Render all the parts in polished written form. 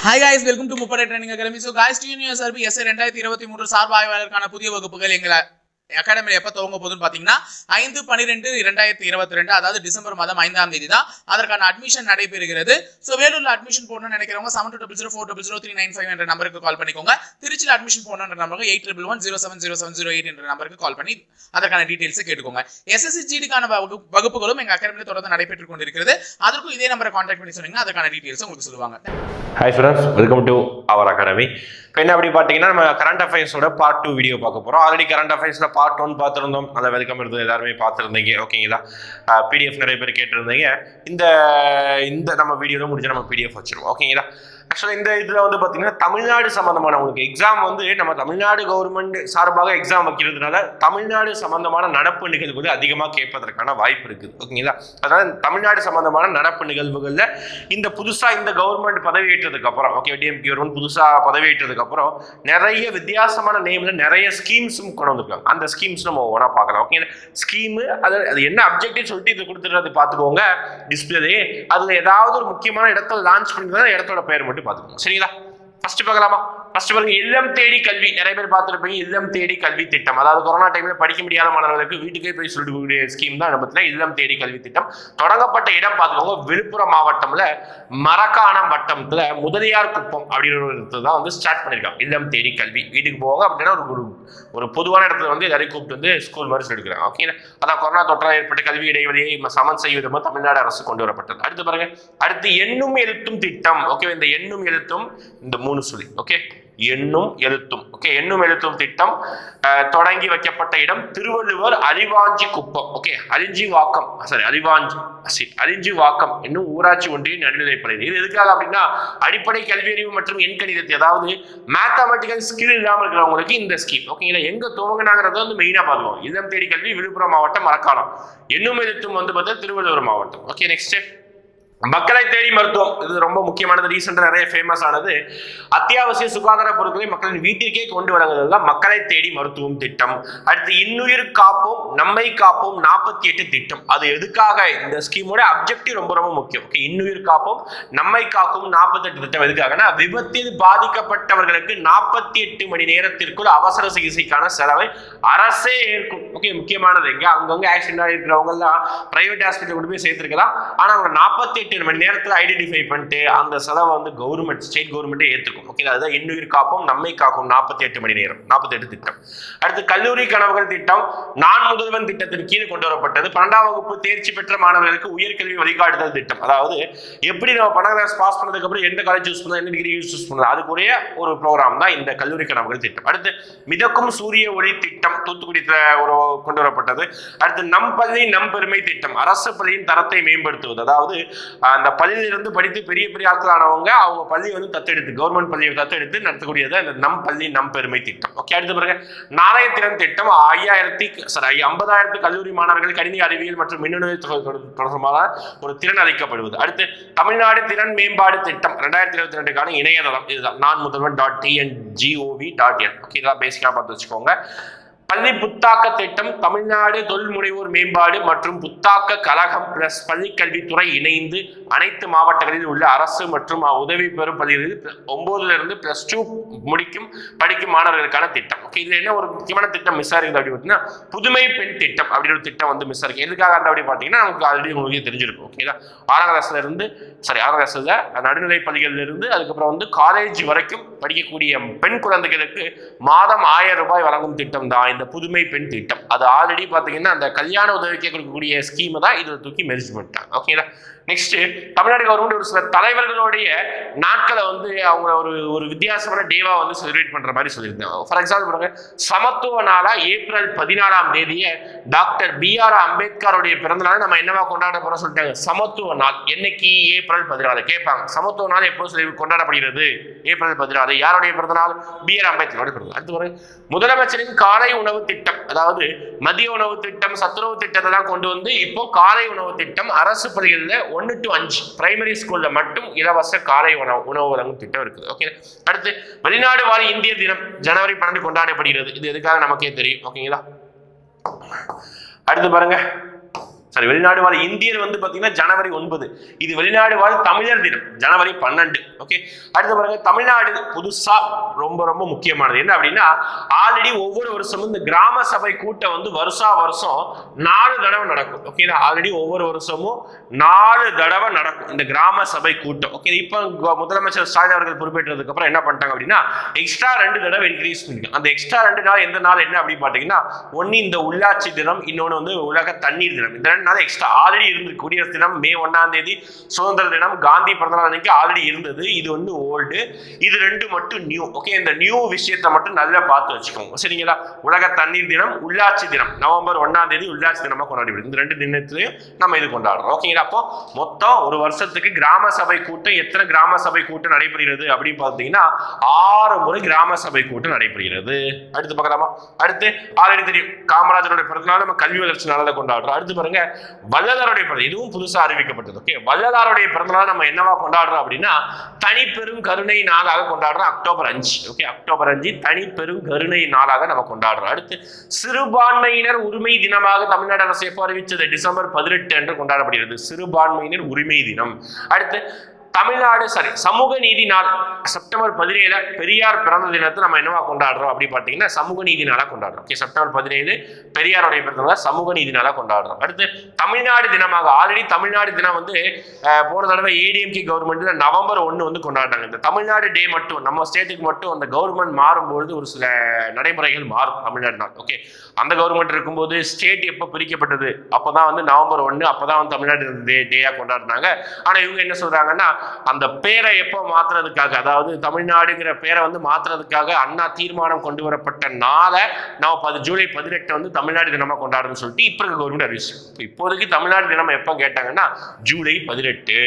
Hi guys, welcome to Mupare Training Academy. So guys, TNUSRB SA 2023 சார்பு ஆய்வாளருக்கான புதிய வகுப்புகள் எங்களை அகாடமியில் எப்போ துவங்க போகுதுன்னு பார்த்தீங்கன்னா 5/12/2022 அதாவது டிசம்பர் மாதம் 5ஆம் தேதி தான் அதற்கான அட்மிஷன் நடைபெறுகிறது. ஸோ வேலூரில் அட்மிஷன் போடணும்னு நினைக்கிறவங்க 7200400395 என்ற நம்பருக்கு கால் பண்ணிக்கோங்க. திருச்சியில் அட்மிஷன் போடணுன்ற நம்பருக்கு 8111070708 என்ற நம்பருக்கு கால் பண்ணி அதற்கான டீடைல்ஸை கேட்டுக்கோங்க. எஸ்எஸ்சி ஜிடிக்கான வகுப்புகளும் எங்கள் அகாடமியில் தொடர்ந்து நடைபெற்றுக் கொண்டிருக்கிறது. அதற்கும் இதே நம்பரை கான்டாக்ட் பண்ணி சொன்னீங்கன்னா அதற்கான டீடைல்ஸ் உங்களுக்கு சொல்லுவாங்க. Hi students, welcome to our academy. இப்போ என்ன அப்படி பார்த்தீங்கன்னா நம்ம கரண்ட் அஃபேர்ஸோட பார்ட் 2 வீடியோ பார்க்க போகிறோம். ஆல்ரெடி கரண்ட் அஃபேர்ஸில் பார்ட் 1 பார்த்துருந்தோம். நல்ல வெல்கம் இருந்தது, எல்லாருமே பார்த்துருந்தீங்க. ஓகேங்களா? பிடிஎஃப் நிறைய பேர் கேட்டிருந்தீங்க. இந்த நம்ம வீடியோவில் முடிஞ்ச நம்ம பிடிஎஃப் வச்சிருவோம். ஓகேங்களா? ஆக்சுவலாக இந்த இதில் வந்து பார்த்தீங்கன்னா தமிழ்நாடு சம்மந்தமான உங்களுக்கு எக்ஸாம் வந்து நம்ம தமிழ்நாடு கவர்மெண்ட் சார்பாக எக்ஸாம் வைக்கிறதுனால தமிழ்நாடு சம்மந்தமான நடப்பு நிகழ்வுகள் அதிகமாக கேட்பதற்கான வாய்ப்பு இருக்குது. ஓகேங்களா? அதனால் தமிழ்நாடு சம்மந்தமான நடப்பு நிகழ்வுகளில் இந்த புதுசாக இந்த கவர்மெண்ட் பதவியேற்றதுக்கு அப்புறம் டிஎம்கே கவர்மெண்ட் புதுசாக பதவியேற்றதுக்கு அப்புறம் நிறைய வித்தியாசமான நேமில் நிறைய ஸ்கீம்ஸும் கொண்டு வந்திருக்காங்க. அந்த ஸ்கீம்ஸ் நம்ம ஒவ்வொன்றா பார்க்கலாம். ஓகே, ஸ்கீமு அது என்ன அப்ஜெக்டிவ் சொல்லிட்டு இதை கொடுத்துட்டு பார்த்துக்கோங்க டிஸ்பிளே. அதில் ஏதாவது ஒரு முக்கியமான இடத்துல லான்ச் பண்ணிருந்தா இடத்தோட பெயர் மட்டும் பார்த்துக்கோங்க. சரிங்களா? ஃபர்ஸ்ட் பார்க்கலாமா? ஃபர்ஸ்ட் பாருங்க, இல்லம் தேடி கல்வி. நிறைய பேர் பார்த்துருப்பீங்க. இல்லம் தேடி கல்வி திட்டம், அதாவது கொரோனா டைம்ல படிக்க முடியாத மாணவர்களுக்கு வீட்டுக்கே போய் சொல்லக்கூடிய ஸ்கீம் தான் நம்ம இல்லம் தேடி கல்வி திட்டம். தொடங்கப்பட்ட இடம் பார்த்துக்கோங்க, விழுப்புரம் மாவட்டம்ல மரக்காணம் வட்டத்துல முதலியார் குப்பம் அப்படின்ற ஒரு இடத்துல தான் வந்து ஸ்டார்ட் பண்ணிருக்காங்க இல்லம் தேடி கல்வி. வீட்டுக்கு போவாங்க அப்படின்னா ஒரு பொதுவான இடத்துல வந்து எல்லாரையும் கூப்பிட்டு வந்து ஸ்கூல் மாதிரி எடுக்கிறாங்க. ஓகே, அதான் கொரோனா தொற்றால் ஏற்பட்ட கல்வி இடைவெளியை சமன் செய்யும் விதமாக தமிழ்நாடு அரசு கொண்டு வரப்பட்டது. அடுத்து பாருங்க, அடுத்து எண்ணும் எழுத்தும் திட்டம். ஓகே, இந்த எண்ணும் எழுத்தும் இந்த 3 சொல்லி. ஓகே, எண்ணும் எழுத்தும். ஓகே, எண்ணும் எழுத்தும் திட்டம் தொடங்கி வைக்கப்பட்ட இடம் திருவள்ளுவர் அரிவாஞ்சி குப்பம். ஓகே, அரிஞ்சி வாக்கம் என்னும் ஊராட்சி ஒன்றிய நடுநிலைப்பள்ளி. இது எதுக்காக அப்படின்னா அடிப்படை கல்வி அறிவு மற்றும் எண்கணிதத்தை, அதாவது மேத்தமெட்டிக்கல் ஸ்கில் இல்லாமல் இருக்கிறவங்களுக்கு இந்த ஸ்கீம். ஓகேங்களா? எங்க துவங்கினாங்கிறத வந்து மெயினா பார்க்கணும். இல்லம் தேடி கல்வி விழுப்புரம் மாவட்டம் மரக்காணம். எண்ணும் எழுத்தும் வந்து பார்த்தா திருவள்ளுவர் மாவட்டம். ஓகே, நெக்ஸ்ட் மக்களை தேடி மருத்துவம். இது ரொம்ப முக்கியமானது. ரீசெண்டா நிறைய ஃபேமஸ் ஆனது. அத்தியாவசிய சுகாதார பொருட்களை மக்களின் வீட்டிற்கே கொண்டு வழங்குவதுதான் மக்களை தேடி மருத்துவம் திட்டம். அடுத்து இன்னுயிர் காப்போம் நம்மை காப்போம் 48 திட்டம். அது எதுக்காக? இந்த ஸ்கீமோட அப்ஜெக்டிவ் ரொம்ப ரொம்ப முக்கியம். ஓகே, இன்னுயிர் காப்போம் நம்மை காக்கும் 48 திட்டம் எதுக்காகனா விபத்தில் பாதிக்கப்பட்டவர்களுக்கு 48 மணி நேரத்திற்குள் அவசர சிகிச்சைக்கான செலவை அரசே ஏற்கும். ஓகே, முக்கியமானது. எங்க அங்கங்க ஆக்சிடென்ட் ஆகிருக்கிறவங்க எல்லாம் பிரைவேட் ஹாஸ்பிட்டல் கொண்டு போய் சேர்த்திருக்கலாம். ஆனா அவங்க 48 மணி நேரத்தில் ஐடென்டிஃபை பண்ணிட்டு அந்த செலவை வந்து கவர்மெண்ட் ஸ்டேட் கவர்மெண்ட்டே ஏற்றுக்கும். ஓகே, அதுதான் இன்னுயிர் காப்போம் நம்மை காக்கும் 48 மணி நேரம் 48 திட்டம். அடுத்து கல்லூரி கனவுகள் திட்டம் நான் முதல்வன் திட்டத்தின் கீழ் கொண்டு வரப்பட்டது. 12ஆம் வகுப்பு தேர்ச்சி பெற்ற மாணவர்களுக்கு உயர்கல்வி வழிகாட்டுதல் திட்டம். அதாவது எப்படி நம்ம 12ஆம் கிளாஸ் பாஸ் பண்ணதுக்கு அப்புறம் எந்த காலேஜ் சூஸ் பண்ணலாம், என்ன டிகிரி சூஸ் பண்ணலாம், அதுக்குரிய ஒரு ப்ரோக்ராம் தான் இந்த கல்லூரி கனவுகள் திட்டம். அடுத்து மிதக்கும் சூரிய ஒளி திட்டம் தூத்துக்குடி கொண்டு வரப்பட்டது. அடுத்து நம் பள்ளி நம் பெருமை திட்டம், அரசு பள்ளியின் தரத்தை மேம்படுத்துவது. அதாவது அந்த பள்ளியிலிருந்து படித்து பெரிய பெரிய ஆட்களானவங்க அவங்க பள்ளி வந்து தத்தெடுத்து கவர்மெண்ட் பள்ளியை தத்தெடுத்து நடத்தக்கூடியது அந்த நம் பள்ளி நம் பெருமை திட்டம். ஓகே, அடுத்த பிறகு நாணயத்திறன் திட்டம். 50,000 கல்லூரி மாணவர்கள் கணினி அறிவியல் மற்றும் மின்னணு தொடர்பான ஒரு திறன் அளிக்கப்படுவது. அடுத்து தமிழ்நாடு திறன் மேம்பாடு திட்டம் 2022க்கான இணையதளம். இதுதான் நான் முதல்வன் .tngov.in. ஓகே, இதெல்லாம் பேசிக்கா பார்த்து வச்சுக்கோங்க. பள்ளி புத்தாக்க திட்டம் தமிழ்நாடு தொழில் முனைவோர் மேம்பாடு மற்றும் புத்தாக்க கழகம் பிளஸ் பள்ளிக்கல்வித்துறை இணைந்து அனைத்து மாவட்டங்களில் உள்ள அரசு மற்றும் உதவி பெறும் பள்ளிகளில் 9லிருந்து +2 படிக்கும் மாணவர்களுக்கான திட்டம். ஓகே, இதுல என்ன ஒரு முக்கியமான திட்டம் மிஸ் ஆகுது அப்படி பார்த்தீங்கன்னா புதுமை பெண் திட்டம் அப்படின்ற ஒரு திட்டம் வந்து மிஸ் ஆகுது. எதுக்காக அந்த அப்படி பார்த்தீங்கன்னா நமக்கு ஆல்ரெடி உங்களுக்கு தெரிஞ்சிருக்கும். ஓகேங்களா? 6ஆம் கிளாஸ்ல நடுநிலை பள்ளிகளில் இருந்து அதுக்கப்புறம் வந்து காலேஜ் வரைக்கும் படிக்கக்கூடிய பெண் குழந்தைகளுக்கு மாதம் 1000 ரூபாய் வழங்கும் திட்டம் தான் இந்த புதுமை பெண் திட்டம். அது ஆல்ரெடி பாத்தீங்கன்னா அந்த கல்யாண உதவிக்கு கொடுக்கக்கூடிய ஸ்கீம் தான் இதுல தூக்கி மெர்ஜ் பண்ணிட்டாங்க. ஓகேங்களா? நெக்ஸ்ட் தமிழ்நாடு கவர்மெண்ட் ஒரு சில தலைவர்களுடைய நாட்களை வந்து அவங்க ஒரு வித்தியாசமான டேவா வந்து செலிப்ரேட் பண்ற மாதிரி சொல்லியிருந்தாங்க. ஃபார் எக்ஸாம்பிள் சமத்துவ நாளா ஏப்ரல் 14ஆம் தேதியை டாக்டர் B.R. அம்பேத்கருடைய பிறந்த நாள் நம்ம என்னவா கொண்டாட போறோம் சொல்லிட்டாங்க, சமத்துவ நாள். என்னைக்கு? ஏப்ரல் 14. கேட்பாங்க சமத்துவ நாள் எப்போது கொண்டாடப்படுகிறது? ஏப்ரல் 14. யாருடைய பிறந்த நாள்? B.R. அம்பேத்கருடைய பிறந்த நாள். அடுத்து முதலமைச்சரின் காலை உணவு திட்டம், அதாவது மதிய உணவு திட்டம் சத்துணவு திட்டத்தை தான் கொண்டு வந்து இப்போ காலை உணவு திட்டம் அரசு பள்ளிகளில் 1 to 5 பிரைமரி ஸ்கூல்ல மட்டும் இலவச காலை உணவு வழங்கும் திட்டம் இருக்குது. ஓகே, அடுத்து வெளிநாடு வாழ் இந்தியர் தினம் ஜனவரி 12 கொண்டாடப்படுகிறது. இது எதுக்காக நமக்கே தெரியும். ஓகேங்களா? அடுத்து பாருங்க, சரி, வெளிநாடு வாழ் இந்தியர் வந்து பாத்தீங்கன்னா ஜனவரி 9. இது வெளிநாடு வாழ் தமிழர் தினம் ஜனவரி 12. ஓகே, அடுத்து பாருங்க, தமிழ்நாடு புதுசா ரொம்ப ரொம்ப முக்கியமானது என்ன அப்படின்னா, ஆல்ரெடி ஒவ்வொரு வருஷமும் இந்த கிராம சபை கூட்டம் வந்து வருஷம் 4 தடவை நடக்கும். ஓகே, ஆல்ரெடி ஒவ்வொரு வருஷமும் 4 தடவை நடக்கும் இந்த கிராம சபை கூட்டம். ஓகே, இப்போ முதலமைச்சர் ஸ்டாலின் அவர்கள் பொறுப்பேற்றதுக்கு அப்புறம் என்ன பண்ணிட்டாங்க அப்படின்னா, எக்ஸ்ட்ரா 2 தடவை இன்க்ரீஸ் பண்ணிருக்காங்க. அந்த எக்ஸ்ட்ரா 2 நாள் எந்த நாள் என்ன அப்படின்னு பாத்தீங்கன்னா, ஒன்னு இந்த உள்ளாட்சி தினம், இன்னொன்னு வந்து உலக தண்ணீர் தினம். இந்த 2 நாள் எக்ஸ்ட்ரா ஆல்ரெடி இருந்து. குடியரசு தினம் மே 1ஆம் தேதி, சுதந்திர தினம், காந்தி பிறந்தநாள் அன்னைக்கு ஆல்ரெடி இருந்தது. இது வந்து ஓல்டு, இது 2 மட்டும் நியூ. ஓகே, இந்த நியூ விஷயத்தை மட்டும் நல்லா பார்த்து வச்சுக்கோங்க, சரிங்களா? உலக தண்ணீர் தினம், உள்ளாட்சி தினம் நவம்பர் 1ஆம் தேதி உள்ளாட்சி தினமா கொண்டாடி, இந்த 2 தினத்திலையும் நம்ம இது கொண்டாடுறோம். ஓகேங்களா? அப்போ மொத்தம் ஒரு வருஷத்துக்கு கிராம சபை கூட்டம் எத்தனை கிராம சபை கூட்டம் நடைபெறுகிறது அப்படின்னு பார்த்தீங்கன்னா 6 முறை கிராம சபை கூட்டம் நடைபெறுகிறது. அடுத்து பார்க்கலாமா? அடுத்து ஆல்ரெடி தெரியும், காமராஜருடைய பிறந்தநாள் நம்ம கல்வி வளர்ச்சி நாளில் கொண்டாடுறோம். அடுத்து பாருங்க, வள்ளலாருடைய பிறந்த, இதுவும் புதுசா அறிவிக்கப்பட்டது. ஓகே, வள்ளலாருடைய பிறந்தநாள் நம்ம என்னவா கொண்டாடுறோம் அப்படின்னா, தனிப்பெரும் கருணை நாளாக கொண்டாடுறோம். அக்டோபர் 5. ஓகே, அக்டோபர் 5 தனிப்பெரும் கருணை நாளாக நம்ம கொண்டாடுறோம். அடுத்து சிறுபான்மையினர் உரிமை தினமாக தமிழ்நாடு அரசு எப்போ அறிவிச்சது? டிசம்பர் 18 அன்று கொண்டாடப்படுகிறது சிறுபான்மையினர் உரிமை தினம். அடுத்து தமிழ்நாடு சமூக நீதி நாள் செப்டம்பர் 17 பெரியார் பிறந்த தினத்தை நம்ம என்னவா கொண்டாடுறோம் அப்படி பார்த்தீங்கன்னா சமூக நீதி நாளா கொண்டாடுறோம். ஓகே, செப்டம்பர் 17 பெரியாருடைய பிறந்த சமூக நீதி நாளா கொண்டாடுறோம். அடுத்து தமிழ்நாடு தினமாக ஆல்ரெடி தமிழ்நாடு தினம் வந்து போன தடவை ஏடிஎம்கே கவர்மெண்ட்ல நவம்பர் 1 வந்து கொண்டாடினாங்க. இந்த தமிழ்நாடு டே மட்டும் நம்ம ஸ்டேட்டுக்கு மட்டும் அந்த கவர்மெண்ட் மாறும்பொழுது ஒரு சில நடைமுறைகள் மாறும் தமிழ்நாடு நாள். ஓகே, அந்த கவர்மெண்ட் இருக்கும்போது ஸ்டேட் எப்போ பிரிக்கப்பட்டது அப்போதான் வந்து நவம்பர் 1 அப்போதான் வந்து தமிழ்நாடு டேயா கொண்டாடினாங்க. ஆனா இவங்க என்ன சொல்றாங்கன்னா, அந்த பேரை எப்போ மாத்துறதுக்காக, அதாவது தமிழ்நாடுங்கிற பேரை வந்து மாத்துறதுக்காக அண்ணா தீர்மானம் கொண்டு வரப்பட்ட நாளை நம்ம ஜூலை 18 வந்து தமிழ்நாடு தினமா கொண்டாடுறதுன்னு சொல்லிட்டு இப்போ இருக்க கவர்மெண்ட் அறிவிச்சு. இப்போதைக்கு தமிழ்நாடு தினம் எப்போ கேட்டாங்கன்னா ஜூலை 18.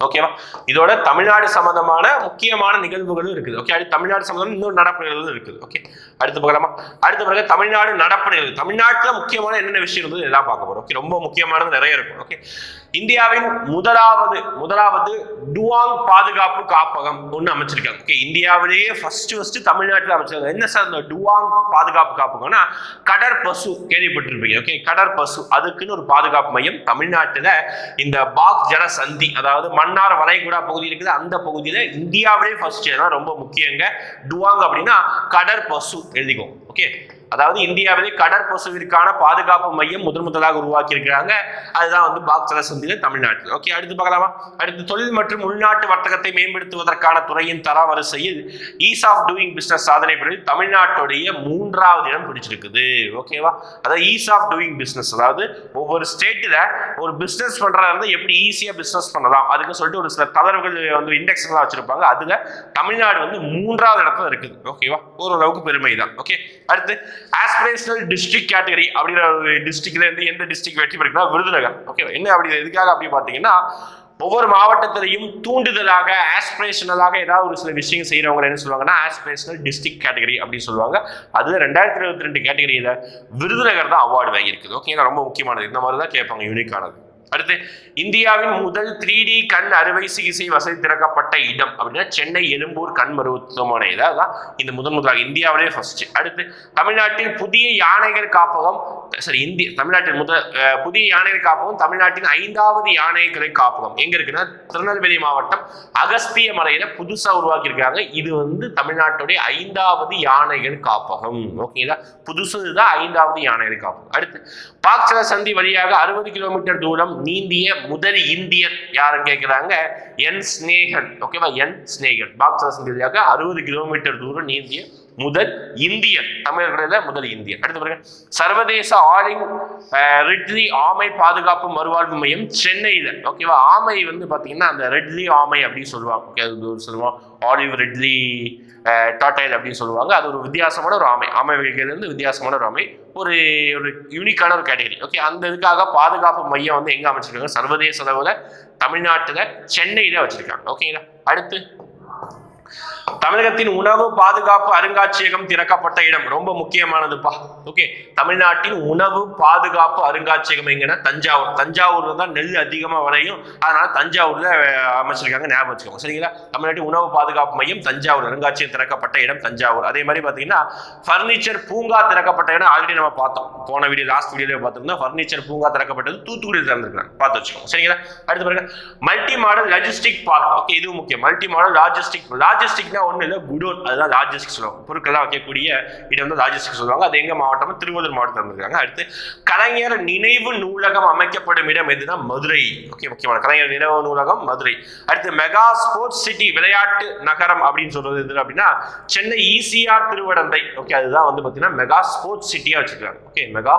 ஓகேவா? இதோட தமிழ்நாடு சம்பந்தமான முக்கியமான நிகழ்வுகளும் இருக்குது. ஓகே, அடுத்து தமிழ்நாடு சம்பந்தமான இன்னொரு நடப்பு நிகழ்வுகளும் இருக்குது. ஓகே, அடுத்து பார்க்கலாமா? அடுத்த பிறகு தமிழ்நாடு நடப்பு நிகழ்வு. தமிழ்நாட்டில் முக்கியமான என்னென்ன விஷயம் இருந்தது எல்லாம் பார்க்க போறோம். ஓகே, ரொம்ப முக்கியமானது நிறைய இருக்கும். ஓகே, இந்தியாவின் முதலாவது டுவாங் பாதுகாப்பு காப்பகம் ஒன்று அமைச்சிருக்காங்க. ஓகே, இந்தியாவிலேயே ஃபர்ஸ்ட் தமிழ்நாட்டில் அமைச்சிருக்காங்க. என்ன சார் இந்த டுவாங் பாதுகாப்பு காப்பகம்னா, கடற்பசு கேள்விப்பட்டிருப்பீங்க. ஓகே, கடற்பசு அதுக்குன்னு ஒரு பாதுகாப்பு மையம் தமிழ்நாட்டில் இந்த பாக் ஜல சந்தி, அதாவது மன்னார் வளைகுடா பகுதி இருக்குது, அந்த பகுதியில் இந்தியாவிலே ஃபர்ஸ்ட் ரொம்ப முக்கியங்க. டுவாங் அப்படின்னா கடற்பசு எழுதிக்கோ. ஓகே, அதாவது இந்தியாவிலே கடற்பசுவிற்கான பாதுகாப்பு மையம் முதலாக உருவாக்கி இருக்கிறாங்க. அதுதான் வந்து பாக் ஜல சந்தியில தமிழ்நாட்டில். ஓகே, அடுத்து பார்க்கலாமா? அடுத்து தொழில் மற்றும் உள்நாட்டு வர்த்தகத்தை மேம்படுத்துவதற்கான துறையின் தரவரிசையில் ஈஸ் ஆஃப் டூயிங் பிசினஸ் சாதனை பிரிவில் தமிழ்நாட்டுடைய 3வது இடம் பிடிச்சிருக்குது. ஓகேவா? அதாவது ஈஸ் ஆஃப் டூயிங் பிசினஸ், அதாவது ஒவ்வொரு ஸ்டேட்டில் ஒரு பிசினஸ் பண்றதா இருந்தால் எப்படி ஈஸியா பிசினஸ் பண்ணலாம் அதுக்கு சொல்லிட்டு ஒரு சில தளர்வுகள் வந்து இண்டெக்ஸ் எல்லாம் வச்சிருப்பாங்க. அதுல தமிழ்நாடு வந்து 3வது இடத்துல இருக்குது. ஓகேவா? ஓரளவுக்கு பெருமை தான். ஓகே, அடுத்து ஆஸ்பிரேஷனல் டிஸ்ட்ரிக்ட் கேட்டகரி அப்படிங்கிற ஒரு டிஸ்ட்ரிக்ட்ல இருந்து எந்த டிஸ்ட்ரிக்ட் வெற்றி பெறுகிறா? விருதுநகர். ஓகே, என்ன அப்படி எதுக்காக அப்படி பார்த்தீங்கன்னா, ஒவ்வொரு மாவட்டத்திலையும் தூண்டுதலாக ஆஸ்பிரேஷனலாக ஏதாவது ஒரு சில விஷயம் செய்யறவங்க என்ன சொல்லுவாங்கன்னா ஆஸ்பிரேஷனல் டிஸ்ட்ரிக்ட் கேட்டகரி அப்படின்னு சொல்லுவாங்க. அது 2022 கேட்டகரியில விருதுநகர் தான் அவார்டு வாங்கியிருக்குது. ஓகே, ரொம்ப முக்கியமானது. இந்த மாதிரி தான் கேட்பாங்க, யூனிக்கானது. அடுத்து இந்தியாவின் முதல் 3D கண் அறுவை சிகிச்சை வசதி திறக்கப்பட்ட இடம் அப்படின்னா சென்னை எழும்பூர் கண் மருத்துவமனை தான் இந்த முதலாக இந்தியாவிலே ஃபர்ஸ்ட். அடுத்து தமிழ்நாட்டில் புதிய யானைகள் காப்பகம் தமிழ்நாட்டின் புதிய யானைகள் காப்பகம் தமிழ்நாட்டின் 5வது யானைகளை காப்பகம் எங்க இருக்குன்னா திருநெல்வேலி மாவட்டம் அகஸ்திய மலையில புதுசா உருவாக்கி இருக்காங்க. இது வந்து தமிழ்நாட்டுடைய 5வது யானைகள் காப்பகம். ஓகேங்களா? புதுசுதான் 5வது யானைகள் காப்பகம். அடுத்து பாக் ஜல சந்தி வழியாக 60 கிலோமீட்டர் தூரம் நீந்திய முதல் இந்தியர் யாருன்னு கேட்கிறாங்க? என் ஸ்னேகன். ஓகேவா? என் ஸ்னேகன் பாக் ஜல சந்தி வழியாக 60 கிலோமீட்டர் தூரம் நீந்திய முதல் இந்தியர், தமிழர்களில் முதல் இந்தியர். அடுத்து பாருங்க, சர்வதேச ஆலிங் ரிட்லி ஆமை பாதுகாப்பு மறுவாழ்வு மையம் சென்னையில். ஓகேவா? ஆமை வந்து பார்த்தீங்கன்னா அந்த ரெட்லி ஆமை அப்படின்னு சொல்லுவாங்க. ஓகே, அது சொல்லுவோம் ஆலிவ் ரெட்லி டாட்டைல் அப்படின்னு சொல்லுவாங்க. அது ஒரு வித்தியாசமான ஒரு ஆமை வகையிலிருந்து வித்தியாசமான ஒரு ஆமை, ஒரு யூனிக்கான ஒரு கேட்டகரி. ஓகே, அந்த இதுக்காக பாதுகாப்பு மையம் வந்து எங்க அமைச்சிருக்காங்க? சர்வதேச அளவில் தமிழ்நாட்டில் சென்னையில வச்சிருக்காங்க. ஓகேங்களா? அடுத்து தமிழகத்தின் உணவு பாதுகாப்பு அருங்காட்சியகம் திறக்கப்பட்ட இடம் ரொம்ப முக்கியமானதுப்பா. ஓகே, தமிழ்நாட்டின் உணவு பாதுகாப்பு அருங்காட்சியகம் எங்கன்னா தஞ்சாவூர். தஞ்சாவூர்ல தான் நெல் அதிகமா விளையும், அதனால தஞ்சாவூர்ல அமைச்சிருக்காங்க, ஞாபகம் வச்சுக்கோங்க சரிங்களா. தமிழ்நாட்டின் உணவு பாதுகாப்பு மையம் தஞ்சாவூர், அருங்காட்சியகம் திறக்கப்பட்ட இடம் தஞ்சாவூர். அதே மாதிரி பாத்தீங்கன்னா பர்னிச்சர் பூங்கா திறக்கப்பட்ட இடம் ஆல்ரெடி நம்ம பார்த்தோம், போன வீடியோ லாஸ்ட் வீடியோல பார்த்திருந்தோம். பர்னிச்சர் பூங்கா திறக்கப்பட்டது தூத்துக்குடியில் திறந்திருக்காங்க, பார்த்து வச்சுக்கோங்க சரிங்களா. அடுத்து பாருங்க multi model logistic park. Okay, இது முக்கியம். மல்டி மாடல் லாஜிஸ்டிக்னா ஒண்ணு இல்ல, குடோன், அதுதான் லாஜிஸ்டிக் சொல்லுவாங்க. பொருட்கள்லாம் வைக்கக்கூடிய இடம் வந்து லாஜிஸ்டிக் சொல்லுவாங்க. அது எங்க மாவட்டம்? திருவள்ளூர் மாவட்டத்தில் இருக்காங்க. அடுத்து கலைஞர் நினைவு நூலகம் அமைக்கப்படும் இடம் எதுனா மதுரை. ஓகே, முக்கியமான கலைஞர் நினைவு நூலகம் மதுரை. அடுத்து மெகா ஸ்போர்ட்ஸ் சிட்டி, விளையாட்டு நகரம் அப்படின்னு சொல்றது எது அப்படின்னா சென்னை ஈசிஆர் திருவிடந்தை. ஓகே, அதுதான் வந்து பாத்தீங்கன்னா மெகா ஸ்போர்ட்ஸ் சிட்டியா வச்சிருக்காங்க. ஓகே, மெகா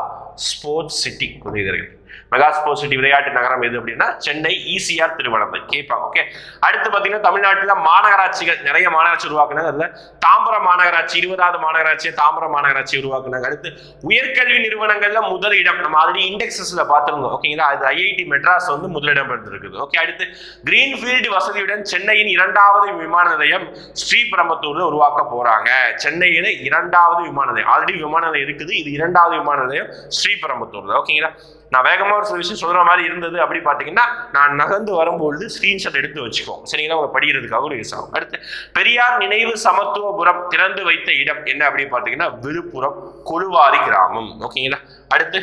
ஸ்போர்ட்ஸ் சிட்டி புரியுது. மெகா ஸ்போர்ட்ஸ் சிட்டி விளையாட்டு நகரம் எது அப்படின்னா சென்னை ஈசிஆர் திருவண்ணாமலை கேட்பாங்க. ஓகே, அடுத்து பார்த்தீங்கன்னா தமிழ்நாட்டில் மாநகராட்சிகள் நிறைய மாநகராட்சி உருவாக்குனாங்க. அதில் தாம்பரம் மாநகராட்சி 20வது மாநகராட்சியை தாம்பரம் மாநகராட்சி உருவாக்குனாங்க. அடுத்து உயர்கல்வி நிறுவனங்கள்ல முதல் இடம் நம்ம ஆல்ரெடி இண்டெக்ஸஸ்ல பார்த்துருந்தோம். ஓகேங்களா, அது ஐஐடி மெட்ராஸ் வந்து முதலிடம் எடுத்திருக்குது. ஓகே, அடுத்து கிரீன்ஃபீல்டு வசதியுடன் சென்னையின் 2வது விமான நிலையம் ஸ்ரீபெரும்புத்தூர்ல உருவாக்க போறாங்க. சென்னையில 2வது விமான நிலையம், ஆல்ரெடி விமான நிலையம் இருக்குது, இது 2வது விமான நிலையம் ஸ்ரீபெரும்புத்தூர்ல. ஓகேங்களா, நான் வேகமாக ஒரு விஷயம் சொல்ற மாதிரி இருந்தது அப்படி பார்த்தீங்கன்னா நான் நகர்ந்து வரும்பொழுது ஸ்கிரீன்ஷாட் எடுத்து வச்சுக்கோம் சரிங்களா, உங்க படிக்கிறதுக்காக ஒரு யூஸ் ஆகும். அடுத்து பெரியார் நினைவு சமத்துவபுரம் திறந்து வைத்த இடம் என்ன அப்படி பார்த்தீங்கன்னா விழுப்புரம் கொழுவாரி கிராமம். ஓகேங்களா, அடுத்து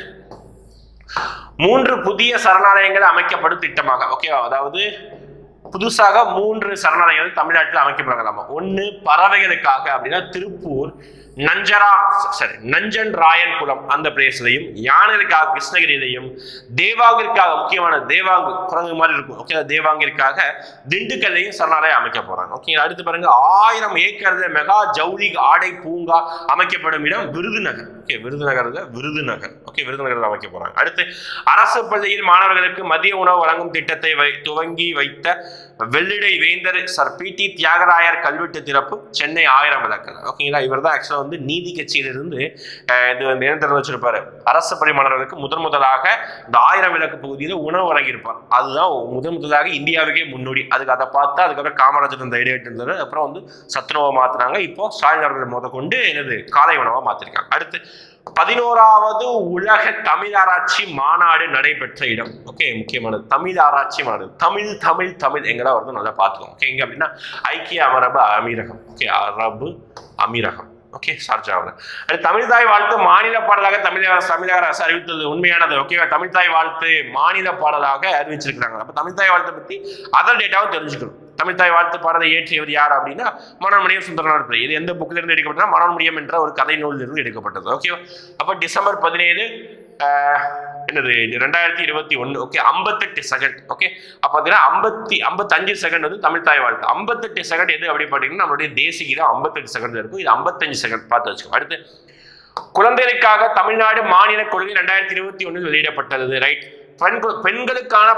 3 புதிய சரணாலயங்கள் அமைக்கப்படும் திட்டமாக. ஓகே, அதாவது புதுசாக 3 சரணாலயங்கள் தமிழ்நாட்டில் அமைக்கப்படுறாங்க. 1 பறவைகளுக்காக அப்படின்னா திருப்பூர் நஞ்சன் ராயன் குளம் அந்த பிளேஸ்லையும், யானைகளுக்காக கிருஷ்ணகிரியிலையும், தேவாங்கிற்காக முக்கியமான தேவாங்கு குரங்கு மாதிரி இருக்கும். ஓகே, தேவாங்கிற்காக திண்டுக்கல்லையும் சரணாலயம் அமைக்க போறாங்க. ஓகே, அடுத்து பாருங்க 1000 ஏக்கர் மெகா ஜவுளி ஆடை பூங்கா அமைக்கப்படும் இடம் விருதுநகர். ஓகே, விருதுநகர். ஓகே, விருதுநகரில் அமைக்க போறாங்க. அடுத்து அரசு பள்ளியில் மாணவர்களுக்கு மதிய உணவு வழங்கும் திட்டத்தை துவங்கி வைத்த வெள்ளிடை வேந்தர் சர் பி.டி. தியாகராயர் கல்வெட்டு திறப்பு சென்னை 1000 விளக்கு. ஓகேங்களா, இவர் தான் ஆக்சுவலா வந்து நீதி கட்சியிலிருந்து இது வந்து என்ன திறந்து வச்சிருப்பாரு, அரசு பள்ளி மாணவர்களுக்கு முதலாக இந்த 1000 விளக்கு பகுதியில் உணவு வழங்கியிருப்பார். அதுதான் முதலாக இந்தியாவுக்கே முன்னோடி. அதுக்கு அதை பார்த்தா அதுக்கப்புறம் காமராஜர் இந்த ஐடியா இருந்தாரு, அப்புறம் வந்து சத்துணவை மாத்தினாங்க. இப்போ ஸ்டாலின் அவர்கள் முதற்கொண்டு என்னது காலை உணவா மாத்திருக்காங்க. அடுத்து 11வது உலக தமிழ் ஆராய்ச்சி மாநாடு நடைபெற்ற இடம். ஓகே, முக்கியமானது தமிழ் ஆராய்ச்சி மாநாடு. தமிழ் எங்கதான் வருது நல்லா பார்த்துக்கோங்க. ஓகே, எங்க அப்படின்னா ஐக்கிய அரபு அமீரகம். ஓகே, அரபு அமீரகம். ஓகே, ஷார்ஜாவில். அது தமிழ்தாய் வாழ்த்து மாநில பாடலாக தமிழக அரசு அறிவித்தது உண்மையானது. ஓகேவா, தமிழ்தாய் வாழ்த்து மாநில பாடலாக அறிவிச்சிருக்கிறாங்க. அப்ப தமிழ்தாய் வாழ்த்தை பத்தி அதர் டேட்டாவும் தெரிஞ்சுக்கணும். தமிழ்தாய் வாழ்த்து பாடலை இயற்றியவர் யார் அப்படின்னா மனோன்மணியம் சுந்தரனார் பிள்ளை. இது எந்த புக்கில் இருந்து எடுக்கப்பட்டதுன்னா மனோன்மணியம் என்ற ஒரு கதை நூலில் இருந்து எடுக்கப்பட்டது. ஓகேவா, அப்ப டிசம்பர் 17 என்னது 2021. Okay, 58 second. ஓகே, அப்ப பாத்தீங்கன்னா 55 செகண்ட் வந்து தமிழ்தாய் வாழ்த்து. 58 செகண்ட் எது அப்படி பாத்தீங்கன்னா நம்மளுடைய தேசிக்கு தான் 58 செகண்ட் இருக்கும். இது 55 செகண்ட் பார்த்து வச்சுக்கோ. அடுத்து குழந்தைகளுக்காக தமிழ்நாடு மாநில கொள்கை 2021 வெளியிடப்பட்டது. ரைட், பெண்களுக்கான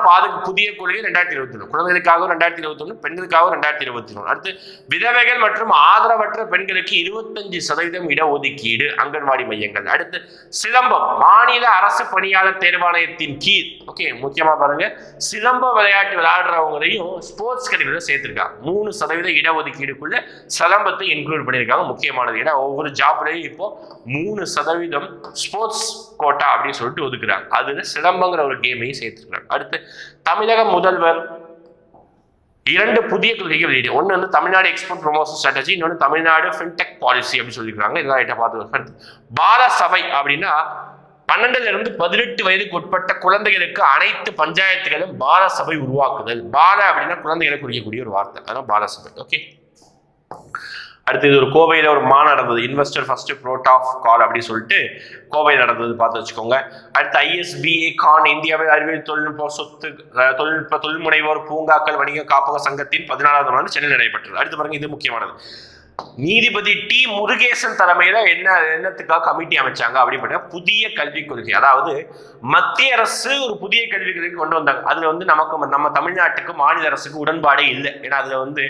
புதிய கொள்கை 2021, குழந்தைகளுக்காக 2021, பெண்களுக்காக 2021. அடுத்து விதவைகள் மற்றும் ஆதரவற்ற பெண்களுக்கு 25% இடஒதுக்கீடு அங்கன்வாடி மையங்கள். அடுத்து சிலம்பம் மாநில அரசு பணியாளர் தேர்வாணையத்தின் கீழ். ஓகே, முக்கியமா பாருங்க, சிலம்ப விளையாட்டு விளையாடுறவங்களையும் ஸ்போர்ட்ஸ் கேட்டகரியில சேர்த்திருக்காங்க. 3% இடஒதுக்கீடுக்குள்ள சிலம்பத்தை இன்க்ளூட் பண்ணியிருக்காங்க. முக்கியமானது, ஏன்னா ஒவ்வொரு ஜாப்லையும் இப்போ 3% ஸ்போர்ட்ஸ் கோட்டா அப்படின்னு சொல்லிட்டு ஒதுக்குறாங்க. அதுல சிலம்பங்கிற ஒரு கேமையும் சேர்த்துக்கிறாங்க. அடுத்து தமிழக முதல்வர் 2 புதிய கொள்கைகள் வெளியிடு. ஒன்று வந்து தமிழ்நாடு எக்ஸ்போர்ட் ப்ரொமோஷன் ஸ்ட்ராட்டஜி, இன்னொன்று தமிழ்நாடு ஃபின்டெக் பாலிசி அப்படின்னு சொல்லியிருக்காங்க. இதெல்லாம் பார்த்து பால சபை அப்படின்னா 12 இருந்து 18 வயதுக்கு உட்பட்ட குழந்தைகளுக்கு அனைத்து பஞ்சாயத்துகளும் பால சபை உருவாக்குதல். பால அப்படின்னா குழந்தைகளை குறிக்கக்கூடிய ஒரு வார்த்தை, அதான் பால சபை. ஓகே, அடுத்து இது ஒரு கோவையில் ஒரு மாநாடு நடந்தது, இன்வெஸ்டர் ஃபர்ஸ்ட் ப்ரோட் ஆஃப் கால் அப்படின்னு சொல்லிட்டு கோவையில் நடந்தது, பார்த்து வச்சுக்கோங்க. அடுத்து ISBA கான் இந்தியாவில் அறிவியல் தொழில்முனைவோர் பூங்காக்கள் வணிக காப்பக சங்கத்தின் 14வது நாள் சென்னையில் நடைபெற்றது. அடுத்து பாருங்க, இது முக்கியமானது, நீதிபதி டி முருகேசன் தலைமையில என்னத்துக்காக கமிட்டி அமைச்சாங்க அப்படிப்பட்ட புதிய கல்விக் கொள்கை. அதாவது மத்திய அரசு ஒரு புதிய கல்விக் கொள்கை கொண்டு வந்தாங்க. அதுல வந்து நம்ம தமிழ்நாட்டுக்கு மாநில அரசுக்கு உடன்பாடே இல்லை. ஏன்னா அதுல வந்து